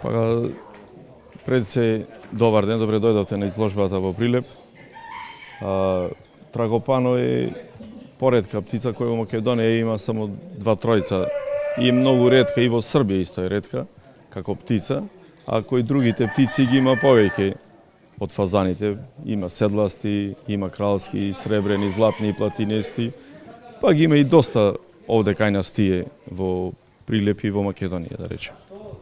Па пред се добар ден, добре дојдовте на изложбата во Прилеп. Трагопано е поретка птица која во Македонија има само 2-3. И е многу ретка и во Србија исто е ретка како птица, а кои другите птици ги има повеќе од фазаните. Има седласти, има кралски, сребрени, златни и платинести. Па ги има и доста овде кај нас тие во Прилеп и во Македонија, да речем.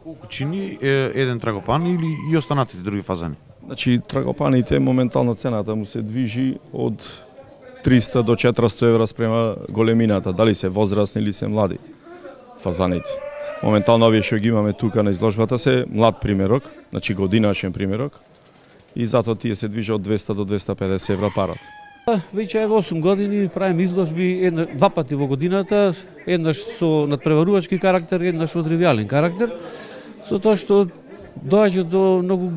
Колку чини еден трагопан или и останатите други фазани? Значи, трагопаните, моментално цената му се движи од 300 до 400 евра спрема големината, дали се возрастни или се млади фазаните. Моментално овие што ги имаме тука на изложбата се млад примерок, значи годинашен примерок, и затоа тие се движат од 200 до 250 евра парот. Веќе 8 години правим изложби два пати во годината, еднаш со надпреварувачки карактер, еднаш од тривијален карактер, со тоа што доаѓа до многу,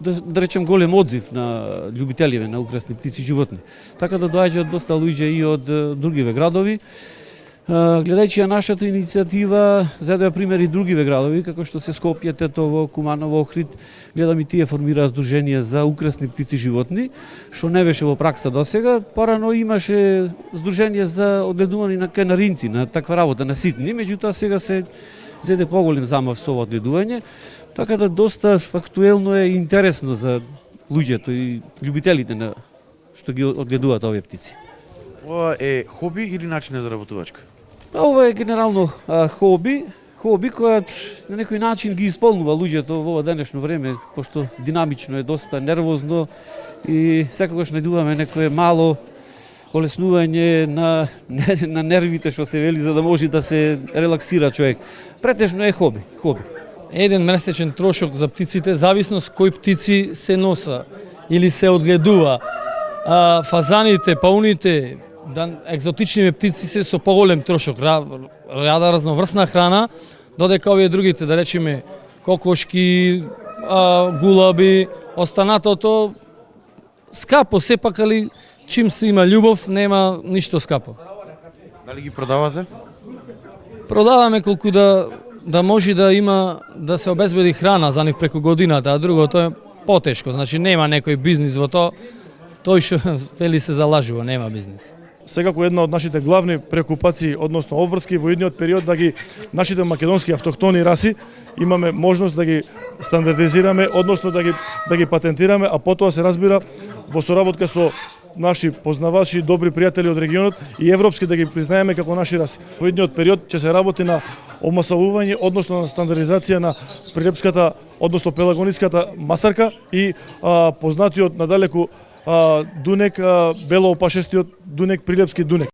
да речем, голем одзив на љубителиве на украсни птици и животни. Така да доаѓаат доста луѓе и од другиве градови. Гледајќи ја нашата иницијатива, зедоа пример и другиве градови, како што се Скопје, Тетово, Куманово, Охрид, гледам и тие формираат здруженија за украсни птици и животни, што не беше во пракса досега. Порано имаше здружение за одгледување на канаринци, на таква работа, на ситни, меѓутоа сега се зеде поголем замав со ова одгледување, така да доста актуелно е и интересно за луѓето и љубителите на што ги одгледуваат овие птици. Ова е хоби или начин на заработувачка? Ова е генерално хоби која на некој начин ги исполнува луѓето во ова денешно време, пошто динамично е, доста нервозно и секогаш најдуваме некое мало олеснување на нервите, што се вели, за да може да се релаксира човек. Претежно е хоби. Еден месечен трошок за птиците, зависност кои птици се носа или се одгледува. Фазаните, пауните, екзотичните птици се со поголем трошок, рада разноврсна храна, додека овие другите, да речеме, кокошки, гулаби, останатото скапо сепак, али чим се има љубов, нема ништо скапо. Дали ги продавате? Продаваме колку да може да се обезбеди храна за нив преку годината, а другото е потешко, значи нема некој бизнис во тоа. Тој што вели се залажува, нема бизнис. Секако една од нашите главни преокупации, односно обврски во идниот период, да ги нашите македонски автохтони раси имаме можност да ги стандардизираме, односно да ги патентираме, а потоа се разбира во соработка со наши познавачи, добри пријатели од регионот и европски да ги признаеме како наши раси. Во идниот период ќе се работи на омасовување, односно на стандардизација на прилепската, односно пелагониската масарка и познатиот надалеку дунек, белоопашестиот дунек, прилепски дунек.